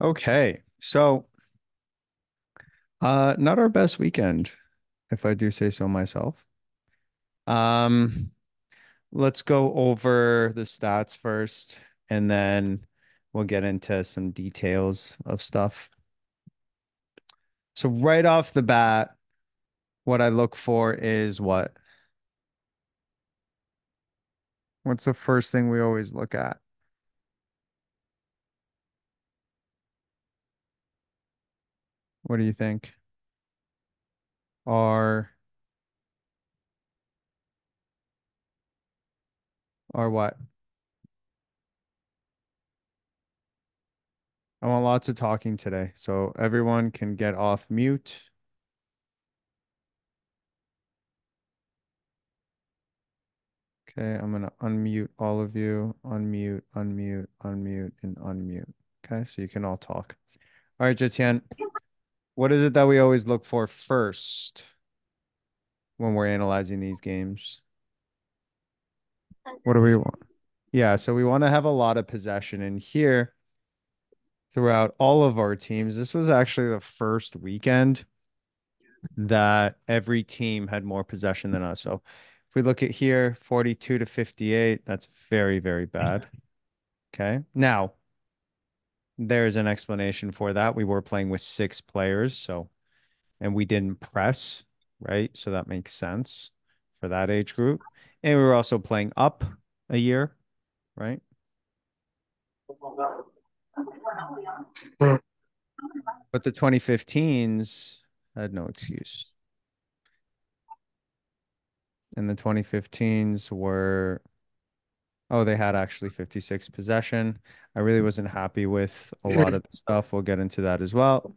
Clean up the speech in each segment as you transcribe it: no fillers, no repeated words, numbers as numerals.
Okay. Not our best weekend, if I do say so myself. Um, let's go over the stats first, and then we'll get into some details of stuff. So right off the bat, what I look for is what? What's the first thing we always look at? What do you think? Are are what? I want lots of talking today, so everyone can get off mute. Okay, I'm gonna unmute all of you. Unmute, unmute, unmute, and unmute. Okay, so you can all talk. All right, Jetian, what is it that we always look for first when we're analyzing these games? What do we want? Yeah, so we want to have a lot of possession. And here, throughout all of our teams, this was actually the first weekend that every team had more possession than us. So if we look at here, 42 to 58, that's very, very bad. Okay. Now, there's an explanation for that. We were playing with six players, and we didn't press, right? So that makes sense for that age group. And we were also playing up a year, right? But the 2015s had no excuse. And the 2015s were, oh, they had actually 56 possession. I really wasn't happy with a lot of the stuff. We'll get into that as well.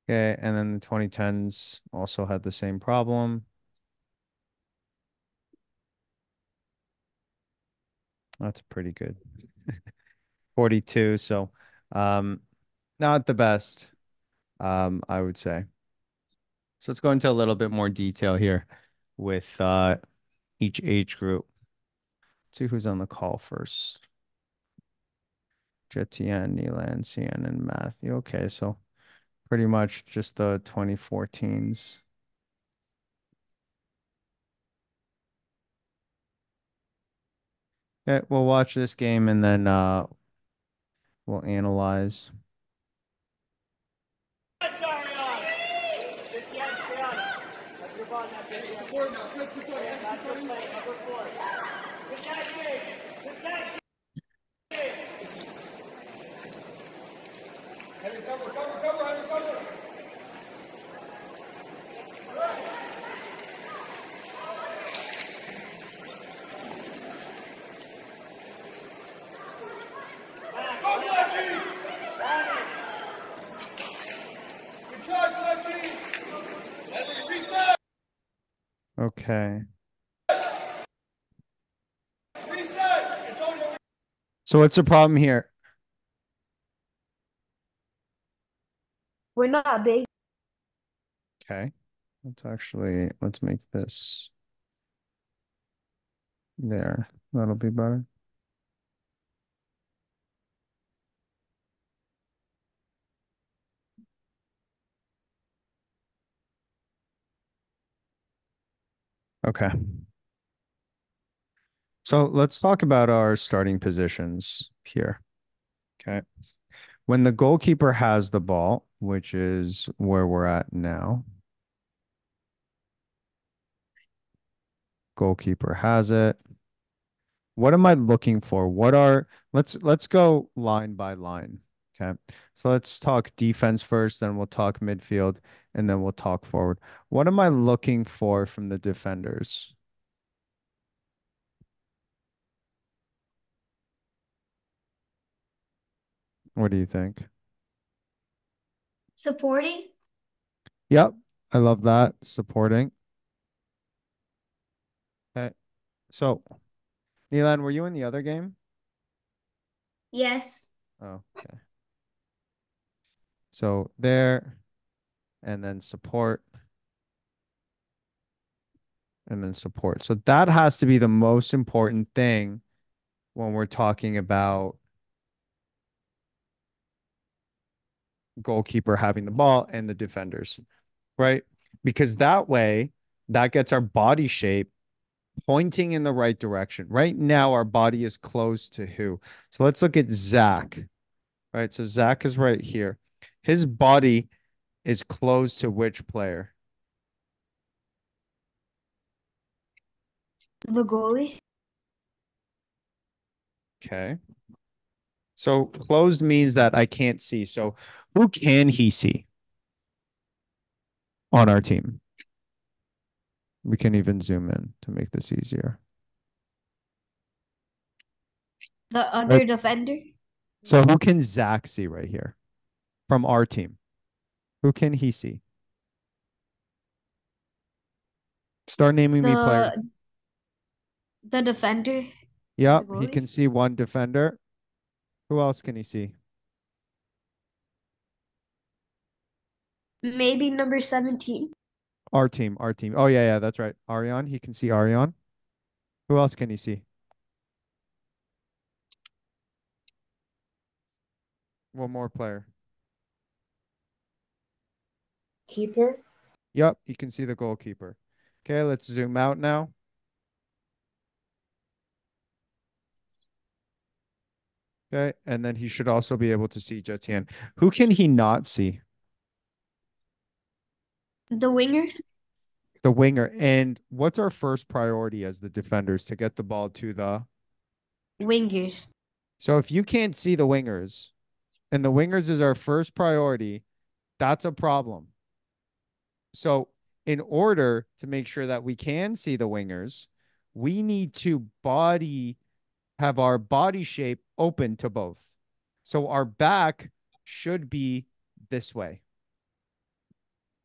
Okay, and then the 2010s also had the same problem. That's pretty good. 42, so um not the best, I would say. So let's go into a little bit more detail here with each age group. Let's see who's on the call first. Jetian, Neelan, Cian, and Matthew. Okay, so pretty much just the 2014s. Okay, we'll watch this game and then we'll analyze. Okay. So what's the problem here? We're not big. Okay. Let's make this there. That'll be better. Okay. So let's talk about our starting positions here. Okay. When the goalkeeper has the ball, which is where we're at now, goalkeeper has it. What am I looking for? Let's go line by line. Okay. So let's talk defense first, then we'll talk midfield, and then we'll talk forward. What am I looking for from the defenders? What do you think? Supporting? Yep, I love that. Supporting. Okay. So, Neelan, were you in the other game? Yes. Oh, okay. So there, and then support. and then support. So that has to be the most important thing when we're talking about goalkeeper having the ball and the defenders, right? Because that way, that gets our body shape pointing in the right direction. Right now, our body is closed to who? So let's look at Zach, right? So Zach is right here. His body is closed to which player? The goalie. Okay. So closed means that I can't see. So who can he see on our team? We can even zoom in to make this easier. The Right. other defender. So who can Zach see right here from our team? Who can he see? Start naming me players. The the defender. The Yep, he can goalie. see one defender. Who else can he see? Maybe number 17. Our team, our team. Oh yeah, yeah, that's right. Arion, he can see Arion. Who else can he see? One more player. Keeper. Yep, he can see the goalkeeper. Okay, let's zoom out now. Okay, and then he should also be able to see Jetian. Who can he not see? The winger. The winger. And what's our first priority as the defenders to get the ball to the. Wingers. So if you can't see the wingers, and the wingers is our first priority, that's a problem. So in order to make sure that we can see the wingers, we need to have our body shape open to both. So our back should be this way.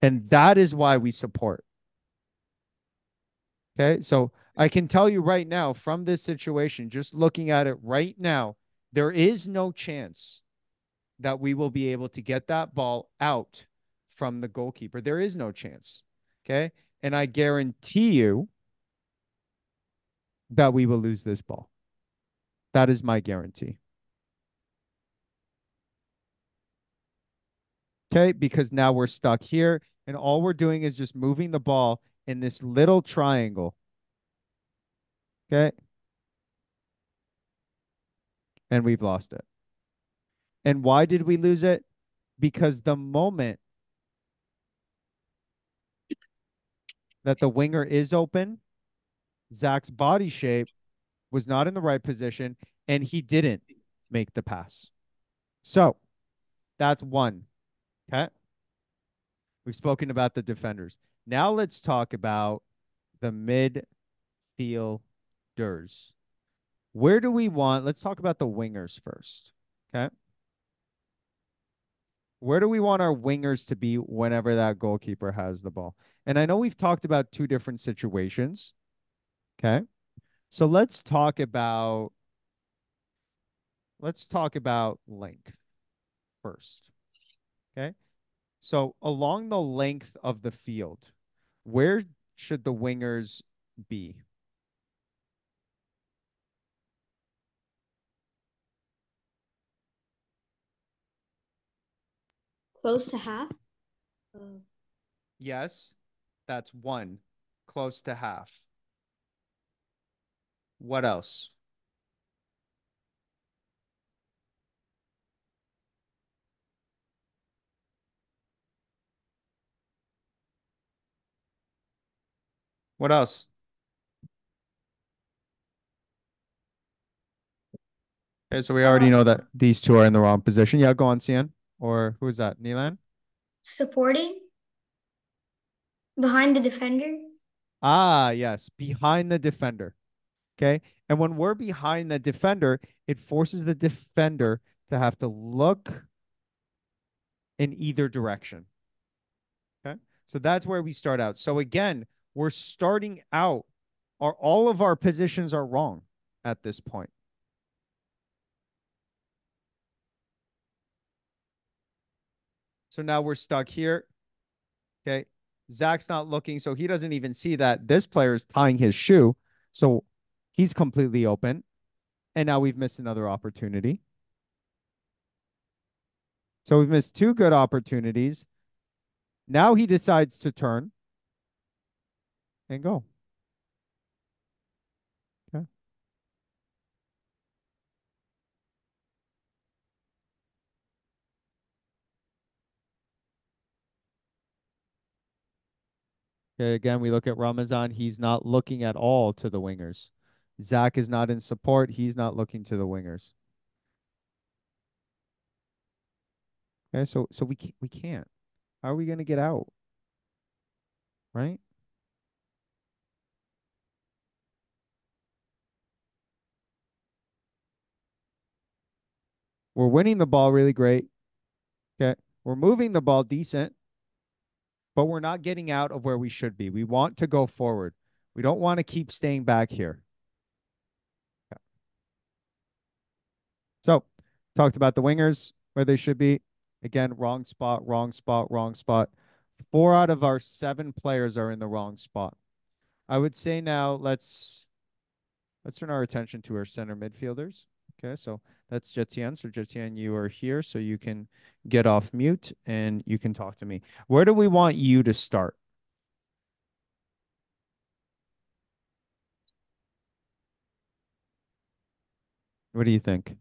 And that is why we support. Okay. So I can tell you right now from this situation, just looking at it right now, there is no chance that we will be able to get that ball out from the goalkeeper. There is no chance. Okay. And I guarantee you that we will lose this ball. That is my guarantee. Okay. Because now we're stuck here and all we're doing is just moving the ball in this little triangle. Okay. And we've lost it. And why did we lose it? Because the moment that the winger is open, Zach's body shape was not in the right position and he didn't make the pass. So that's one. Okay. We've spoken about the defenders. Now let's talk about the midfielders. Where do we want? Let's talk about the wingers first. Okay. Where do we want our wingers to be whenever that goalkeeper has the ball? And I know we've talked about two different situations. Okay. So let's talk about length first. Okay. So along the length of the field, where should the wingers be? Close to half. Yes, that's one, close to half. What else? What else? Okay, so we already know that these two are in the wrong position. Yeah, go on, Cian. Or who is that? Nilan? Supporting behind the defender. Ah, yes, behind the defender. Okay. And when we're behind the defender, it forces the defender to have to look in either direction. Okay. So that's where we start out. So again, we're starting out, all of our positions are wrong at this point. So now we're stuck here. Okay. Zach's not looking, so he doesn't even see that this player is tying his shoe. So he's completely open. And now we've missed another opportunity. So we've missed two good opportunities. Now he decides to turn and go. Okay. Okay. Again, we look at Ramazan. He's not looking at all to the wingers. Zach is not in support. He's not looking to the wingers. Okay. So we can't. How are we gonna get out? Right? We're winning the ball really great. Okay. We're moving the ball decent, but we're not getting out of where we should be. We want to go forward. We don't want to keep staying back here. So, talked about the wingers, where they should be. Again, wrong spot, wrong spot, wrong spot. Four out of our seven players are in the wrong spot. I would say now let's turn our attention to our center midfielders. Okay, so that's Jetian. So Jetian, you are here, so you can get off mute and you can talk to me. Where do we want you to start? What do you think?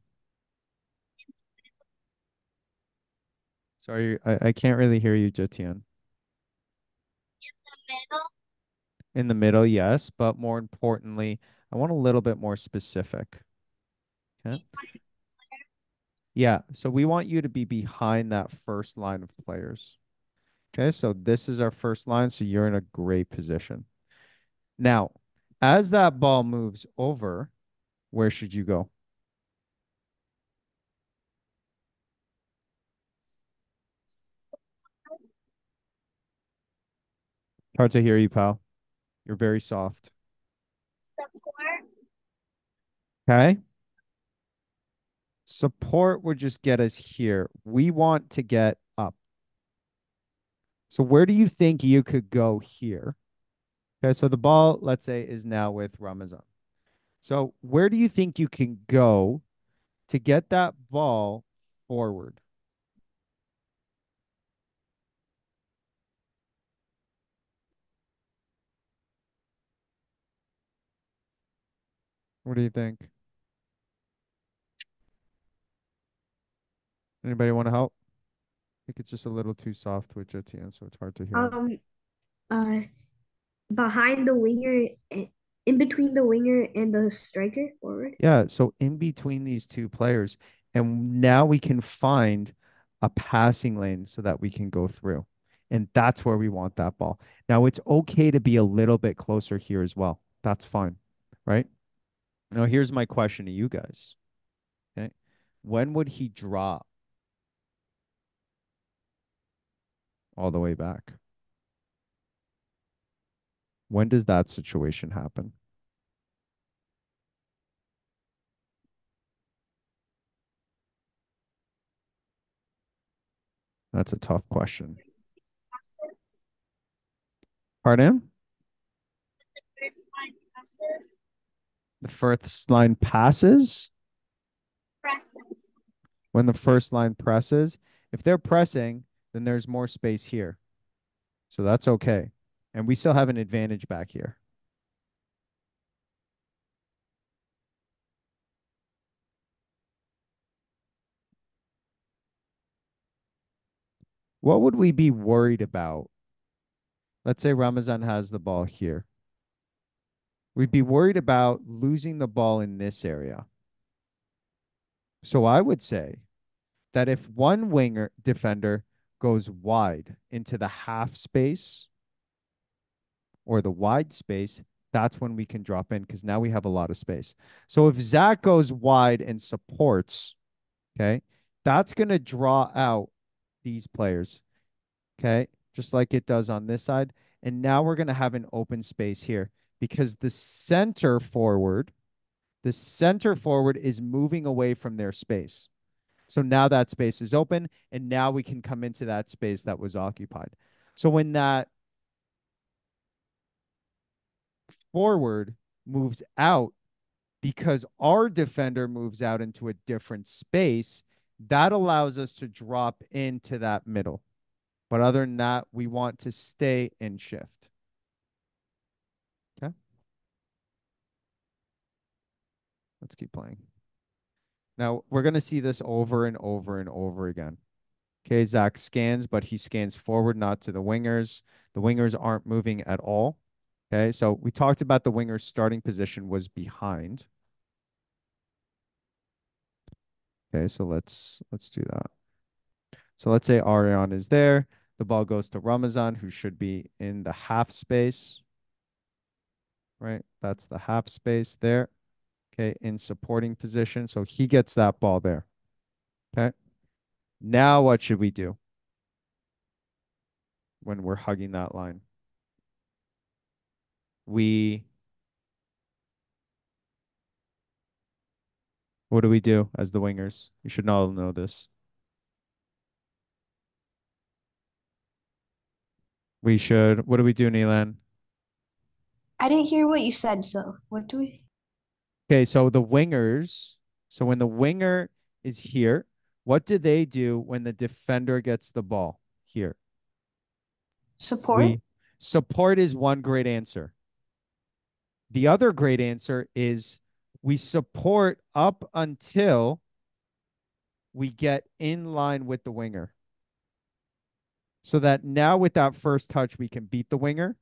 Sorry, I can't really hear you, Jetian. In the middle, yes, but more importantly, I want a little bit more specific. Okay. Yeah, so we want you to be behind that first line of players. Okay, so this is our first line, so you're in a great position. Now, as that ball moves over, where should you go? Hard to hear you, pal. You're very soft. Okay. Support would just get us here. We want to get up. So where do you think you could go here? Okay, so the ball, let's say, is now with Ramazan. So where do you think you can go to get that ball forward? What do you think? Anybody want to help? I think it's just a little too soft with JTN, so it's hard to hear him. Um, uh, behind the winger, in between the winger and the striker forward. Yeah, so in between these two players, and now we can find a passing lane so that we can go through. And that's where we want that ball. Now it's okay to be a little bit closer here as well. That's fine, right? Now here's my question to you guys. Okay. When would he drop all the way back? When does that situation happen? That's a tough question. Pardon? The first line passes? When the first line presses, if they're pressing, then there's more space here. So that's okay. And we still have an advantage back here. What would we be worried about? Let's say Ramazan has the ball here. We'd be worried about losing the ball in this area. So I would say that if one winger defender goes wide into the half space or the wide space, that's when we can drop in because now we have a lot of space. So if Zach goes wide and supports, okay, that's going to draw out these players, okay, just like it does on this side. And now we're going to have an open space here because the center forward is moving away from their space. So now that space is open, and now we can come into that space that was occupied. So when that forward moves out because our defender moves out into a different space, that allows us to drop into that middle. But other than that, we want to stay in shift. Okay, let's keep playing. Now we're going to see this over and over and over again. Okay, Zach scans, but he scans forward, not to the wingers. The wingers aren't moving at all. Okay, so we talked about the winger's starting position was behind. Okay, so let's do that. So let's say Ariane is there. The ball goes to Ramazan, who should be in the half space, right? That's the half space there. Okay, in supporting position. So he gets that ball there. Okay. Now what should we do when we're hugging that line? We What do we do as the wingers? You should all know this. What do we do, Neelan? I didn't hear what you said, so what do we Okay, so the wingers, so when the winger is here, what do they do when the defender gets the ball here? support? We Support is one great answer. The other great answer is we support up until we get in line with the winger. So that now with that first touch, we can beat the winger.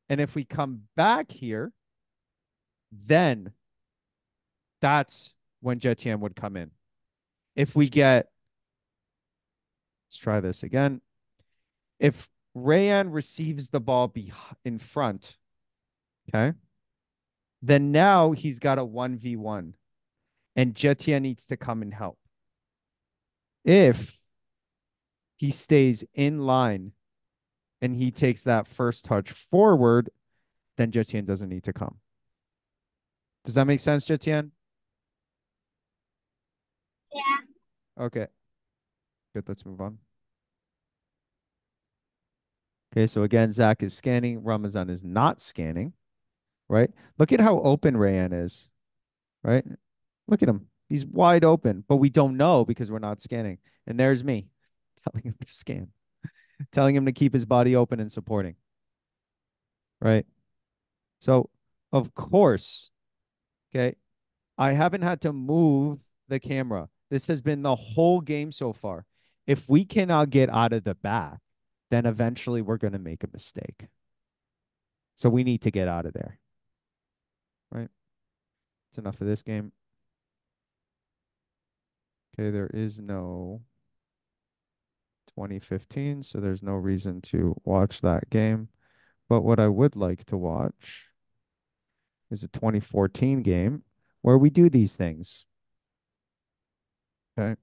And if we come back here, then that's when Jetien would come in. If we get, let's try this again. If Rayan receives the ball in front, okay, then now he's got a 1v1 and Jetien needs to come and help. If he stays in line and he takes that first touch forward, then Jetien doesn't need to come. Does that make sense, Jetien? Yeah. Okay, good. Let's move on. Okay, so again, Zach is scanning. Ramazan is not scanning, right? Look at how open Rayan is, right? Look at him. He's wide open, but we don't know because we're not scanning. And there's me telling him to scan, telling him to keep his body open and supporting, right? So, of course, okay, I haven't had to move the camera. This has been the whole game so far. If we cannot get out of the back, then eventually we're going to make a mistake. So we need to get out of there, right? It's enough of this game. Okay, there is no 2015, so there's no reason to watch that game. But what I would like to watch is a 2014 game where we do these things. Okay.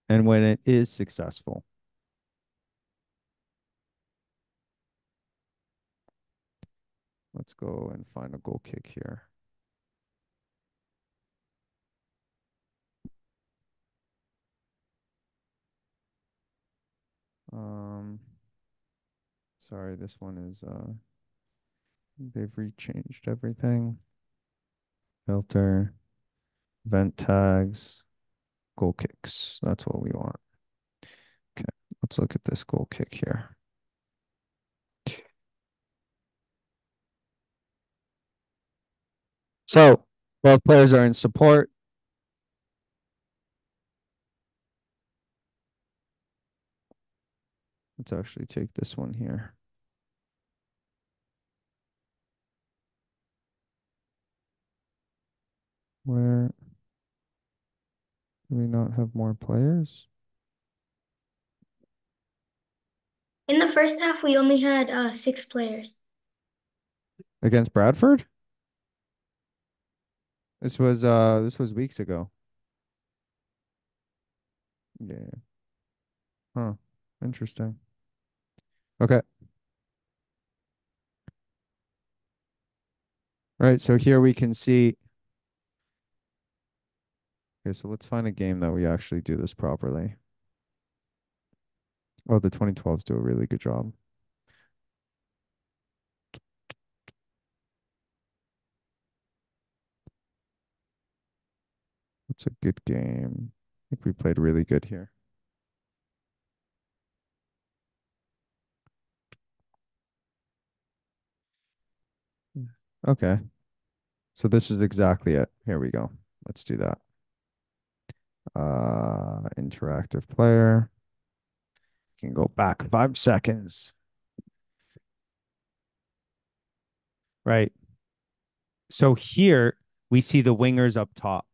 And when it is successful, let's go and find a goal kick here. Um, Sorry, this one is they've rechanged everything. Filter, event tags, goal kicks. That's what we want. Okay, let's look at this goal kick here. So both players are in support. Let's actually take this one here. Where do we not have more players? In the first half, we only had 6 players. Against Bradford? This was weeks ago. Yeah. Huh. Interesting. Okay. Right. So here we can see. Okay, so let's find a game that we actually do this properly. Oh, the 2012s do a really good job. It's a good game. I think we played really good here. Okay. So this is exactly it. Here we go. Let's do that. Interactive player. Can go back 5 seconds. Right. So here we see the wingers up top,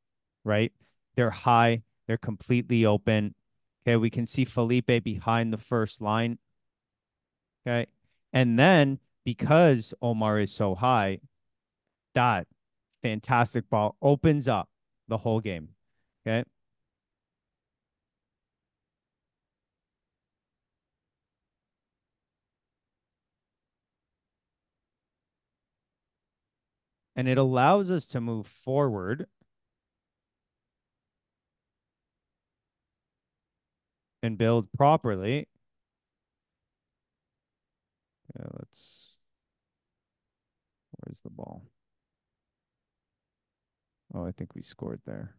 right? They're high, they're completely open. Okay, we can see Felipe behind the first line. Okay. And then because Omar is so high, that fantastic ball opens up the whole game. Okay. And it allows us to move forward and build properly. Yeah, where's the ball? Oh, I think we scored there.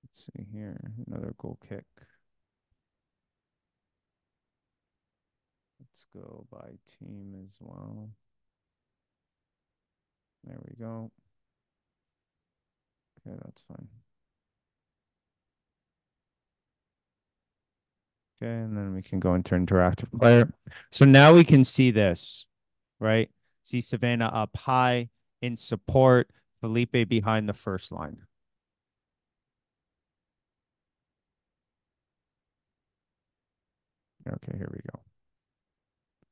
Let's see here. Another goal kick. Let's go by team as well. There we go. Okay, that's fine. Okay, and then we can go into interactive player. So now we can see this, right? See Savannah up high in support, Felipe behind the first line. Okay, here we go.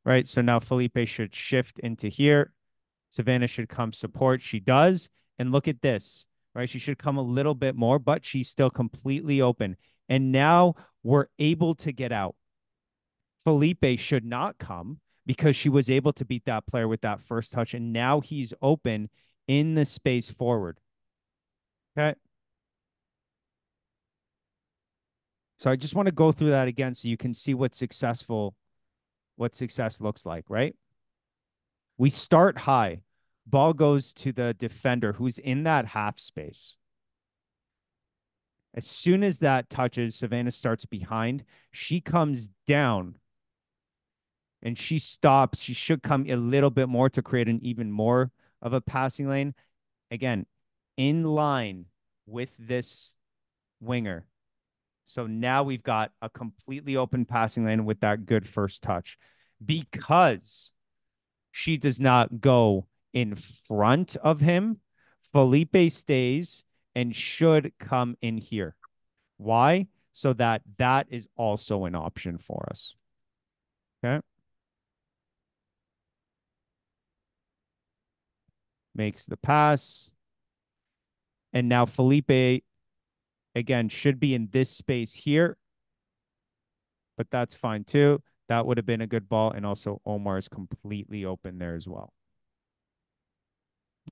Right, so now Felipe should shift into here. Savannah should come support. She does. And look at this, right? She should come a little bit more, but she's still completely open. And now we're able to get out. Felipe should not come because she was able to beat that player with that first touch. And now he's open in the space forward. Okay. So I just want to go through that again so you can see what success looks like, right? We start high. Ball goes to the defender who's in that half space. As soon as that touches, Savannah starts behind. She comes down and she stops. She should come a little bit more to create an even more of a passing lane. Again, in line with this winger. So now we've got a completely open passing lane with that good first touch because she does not go in front of him. Felipe stays and should come in here. Why? So that is also an option for us. Okay. Makes the pass. And now Felipe, again, should be in this space here, but that's fine too. That would have been a good ball. And also Omar is completely open there as well.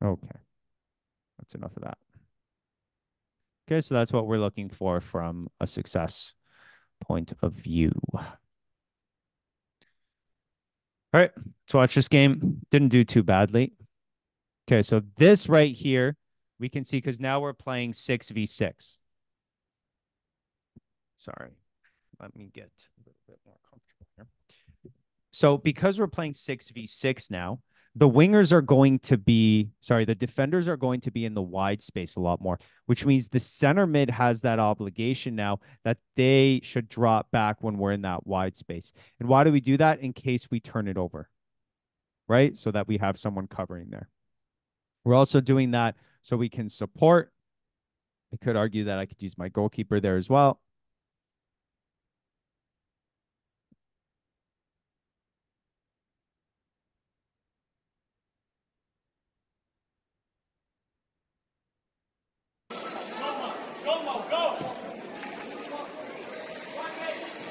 Okay. That's enough of that. Okay. So that's what we're looking for from a success point of view. All right, let's watch this game. Didn't do too badly. Okay, so this right here, we can see because now we're playing 6v6. Sorry, let me get a little bit more comfortable here. So because we're playing 6v6 now, the defenders are going to be in the wide space a lot more, which means the center mid has that obligation now that they should drop back when we're in that wide space. And why do we do that? In case we turn it over, right? So that we have someone covering there. We're also doing that so we can support. I could argue that I could use my goalkeeper there as well.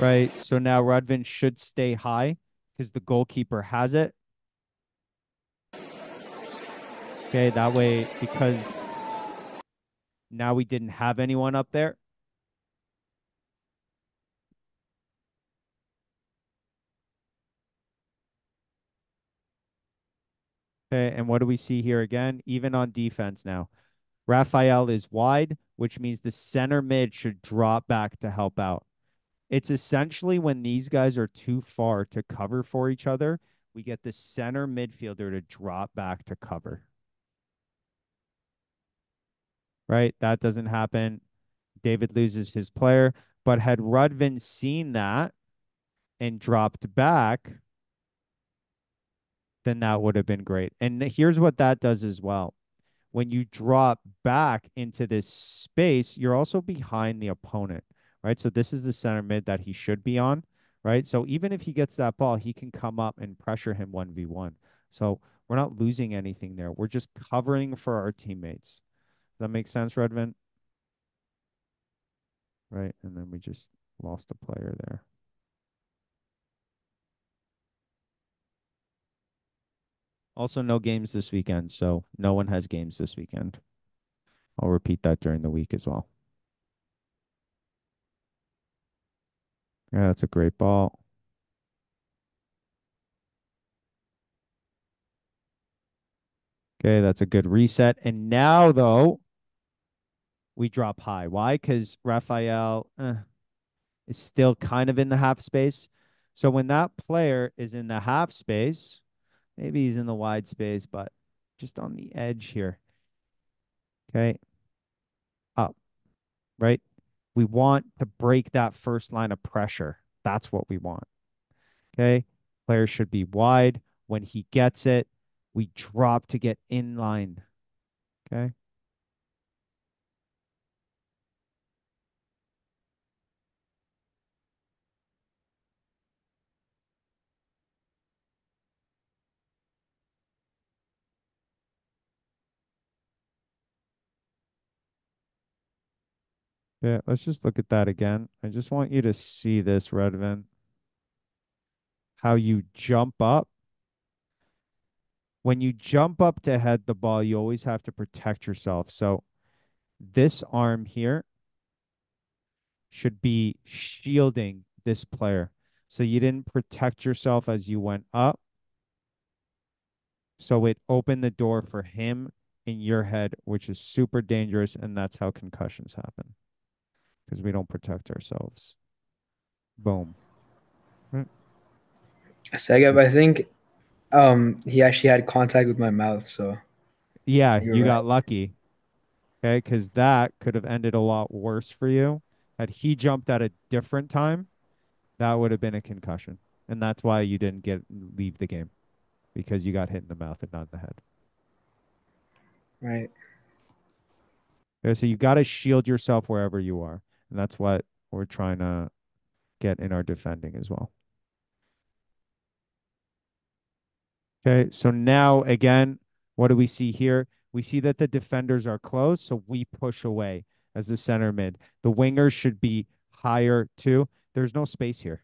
Right. So now Rudvin should stay high because the goalkeeper has it. Okay. That way, because now we didn't have anyone up there. Okay, and what do we see here again? Even on defense now. Raphael is wide, which means the center mid should drop back to help out. It's essentially when these guys are too far to cover for each other, we get the center midfielder to drop back to cover, right? That doesn't happen. David loses his player. But had Rudvin seen that and dropped back, then that would have been great. And here's what that does as well. When you drop back into this space, you're also behind the opponent, right? So this is the center mid that he should be on, right? So even if he gets that ball, he can come up and pressure him 1v1. So we're not losing anything there. We're just covering for our teammates. Does that make sense, Redvin? Right. And then we just lost a player there. Also, no games this weekend. So no one has games this weekend. I'll repeat that during the week as well. Yeah, that's a great ball. Okay, that's a good reset. And now, though, we drop high. Why? Because Raphael is still kind of in the half space. So when that player is in the half space, maybe he's in the wide space, but just on the edge here. Okay, up, right? We want to break that first line of pressure. That's what we want. Okay, player should be wide. When he gets it, we drop to get in line. Okay. Yeah, let's just look at that again. I just want you to see this, Redvin, how you jump up. When you jump up to head the ball, you always have to protect yourself. So this arm here should be shielding this player. So you didn't protect yourself as you went up. So it opened the door for him in your head, which is super dangerous. And that's how concussions happen because we don't protect ourselves. Boom. Mm. Segov, I think he actually had contact with my mouth, so Yeah, you're you right. got lucky. Okay. Because that could have ended a lot worse for you. Had he jumped at a different time, that would have been a concussion. And that's why you didn't get leave the game because you got hit in the mouth and not in the head. Right. Okay, so you got to shield yourself wherever you are. And that's what we're trying to get in our defending as well. Okay, so now again, what do we see here? We see that the defenders are close, so we push away as the center mid. The wingers should be higher too. There's no space here.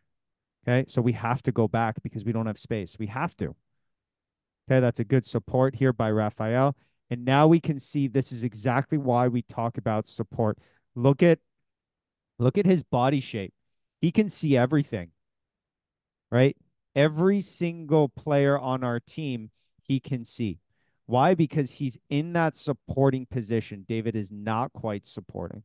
Okay, so we have to go back because we don't have space. We have to. Okay, that's a good support here by Raphael. And now we can see this is exactly why we talk about support. Look at look at his body shape. He can see everything, right? Every single player on our team, he can see. Why? Because he's in that supporting position. David is not quite supporting.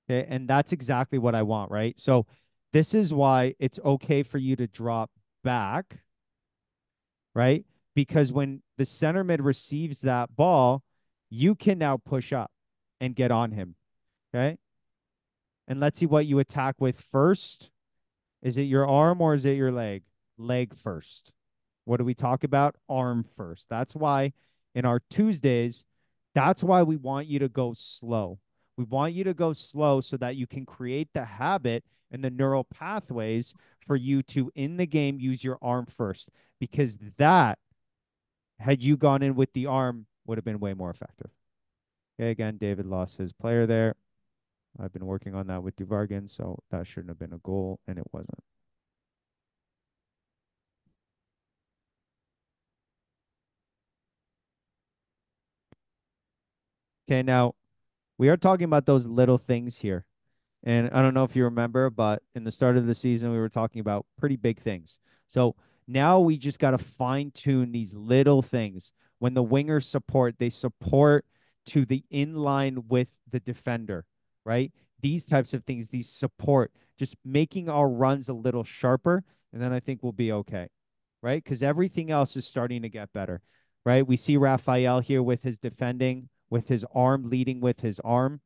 Okay. And that's exactly what I want, right? So this is why it's okay for you to drop back, right? Because when the center mid receives that ball, you can now push up and get on him. Okay. And let's see what you attack with first. Is it your arm or is it your leg? Leg first. What do we talk about? Arm first. That's why in our Tuesdays, that's why we want you to go slow. We want you to go slow so that you can create the habit and the neural pathways for you to, in the game, use your arm first. Because that, had you gone in with the arm, would have been way more effective. Okay, again, David lost his player there. I've been working on that with Duvargan, so that shouldn't have been a goal, and it wasn't. Okay, now we are talking about those little things here. And I don't know if you remember, but in the start of the season, we were talking about pretty big things. So now we just got to fine tune these little things. When the wingers support, they support to the inline with the defender, right? These types of things, these support, just making our runs a little sharper. And then I think we'll be okay, right? Because everything else is starting to get better, right? We see Raphael here with his defending, with his arm leading with his arm.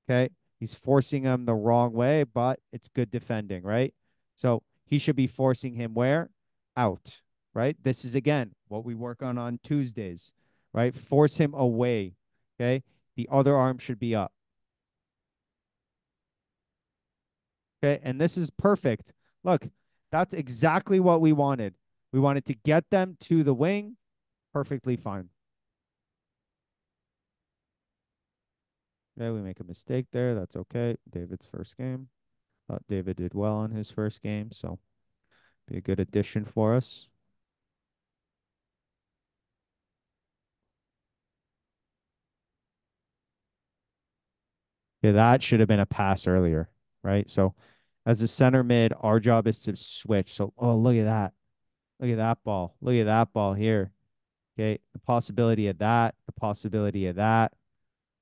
Okay. He's forcing him the wrong way, but it's good defending, right? So he should be forcing him where? Out, right? This is again what we work on Tuesdays, right? Force him away. Okay. The other arm should be up. Okay. And this is perfect. Look, that's exactly what we wanted. We wanted to get them to the wing. Perfectly fine. Okay. We make a mistake there. That's okay. David's first game. Thought David did well on his first game. So be a good addition for us. Yeah, that should have been a pass earlier, right? So as a center mid, our job is to switch. So, oh, look at that. Look at that ball. Look at that ball here. Okay. The possibility of that, the possibility of that.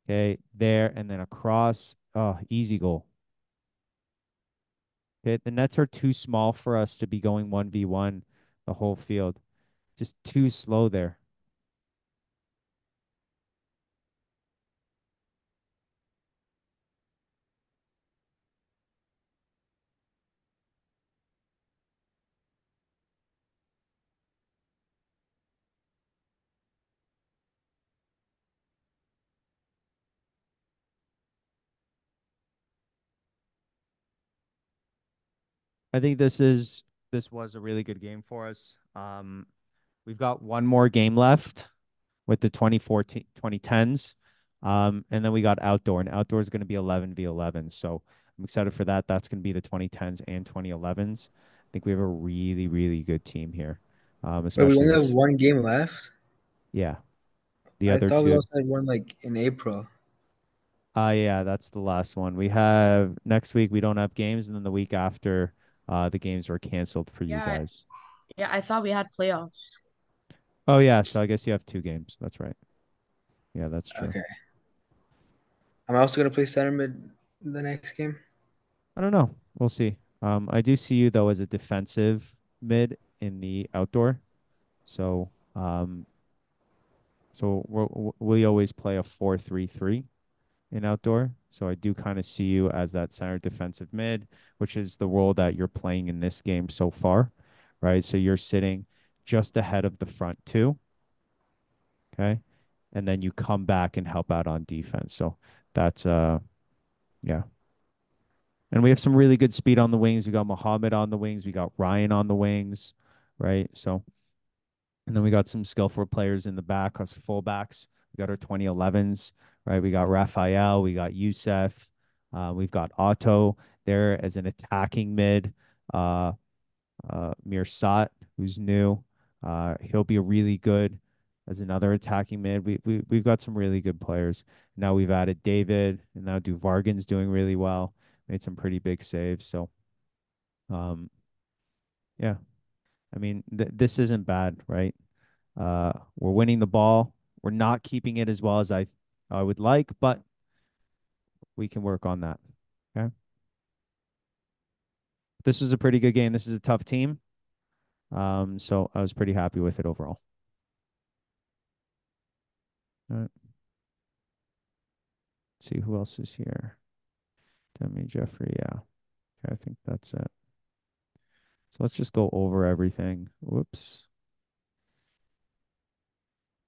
Okay. There and then across. Oh, easy goal. Okay. The nets are too small for us to be going 1v1 the whole field. Just too slow there. I think this was a really good game for us. We've got one more game left with the 2014 2010s. And then we got outdoor, and outdoor is going to be 11v11. So I'm excited for that. That's going to be the 2010s and 2011s. I think we have a really, really good team here. Wait, we Especially only have this. one game left? Yeah. The I other thought we two. also had one like in April. Yeah, that's the last one. We have next week, we don't have games. And then the week after, the games were canceled for you Yeah, guys. yeah, I thought we had playoffs. Oh, yeah. So I guess you have two games. That's right. Yeah, that's true. Okay. Am I also gonna play center mid the next game? I don't know. We'll see. I do see you though as a defensive mid in the outdoor. So, we always play a 4-3-3 in outdoor. So I do kind of see you as that center defensive mid, which is the role that you're playing in this game so far, right? So you're sitting just ahead of the front two, okay? And then you come back and help out on defense. So that's yeah. And we have some really good speed on the wings. We got Muhammad on the wings. We got Ryan on the wings, right? So, and then we got some skillful players in the back as fullbacks. We got our 2011s, right? We got Raphael. We got Youssef. We've got Otto there as an attacking mid. Uh, Mirsat, who's new. He'll be really good as another attacking mid. We've got some really good players. Now we've added David, and now Duvargan's doing really well. Made some pretty big saves. So, yeah, I mean, this isn't bad, right? We're winning the ball. We're not keeping it as well as I would like, but we can work on that. Okay. This was a pretty good game. This is a tough team. So I was pretty happy with it overall. All right. Let's see who else is here. Demi, Jeffrey, yeah. Okay, I think that's it. So let's just go over everything. Whoops.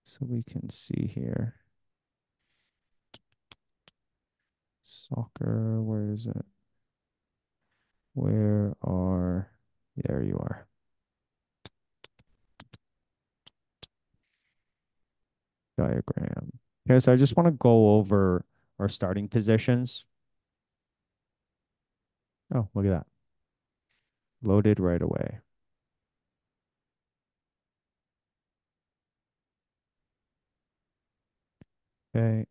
So we can see here. Soccer, where is it? Where are, there you are. Diagram. Okay, so I just want to go over our starting positions. Oh, look at that. Loaded right away. Okay.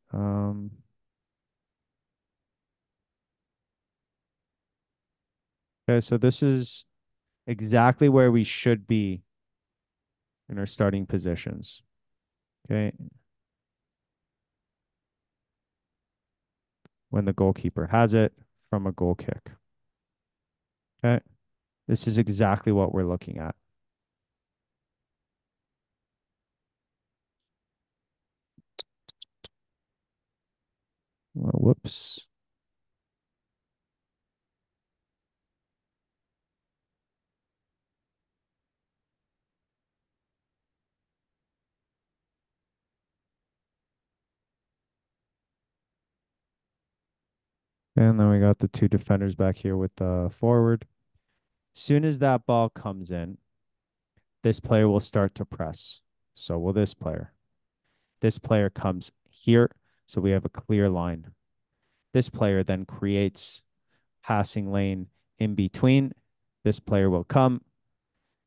Okay, so this is exactly where we should be in our starting positions. Okay, when the goalkeeper has it from a goal kick. Okay, this is exactly what we're looking at. Whoops. And then we got the two defenders back here with the forward. As soon as that ball comes in, this player will start to press. So will this player. This player comes here, so we have a clear line. This player then creates passing lane in between. This player will come.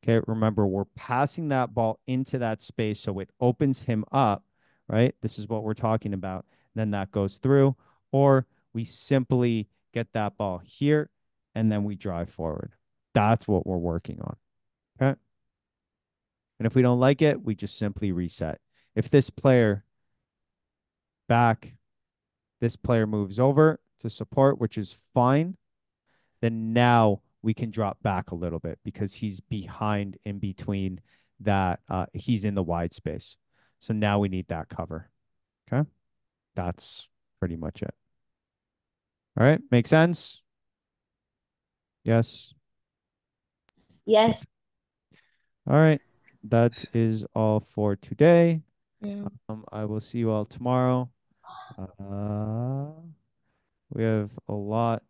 Okay, remember, we're passing that ball into that space so it opens him up, right? This is what we're talking about. Then that goes through, or we simply get that ball here and then we drive forward. That's what we're working on. Okay. And if we don't like it, we just simply reset. If this player back, this player moves over to support, which is fine, then now we can drop back a little bit because he's behind in between that. He's in the wide space. So now we need that cover. Okay. That's pretty much it. All right. Make sense? Yes. Yes. All right. That is all for today. Yeah. I will see you all tomorrow. We have a lot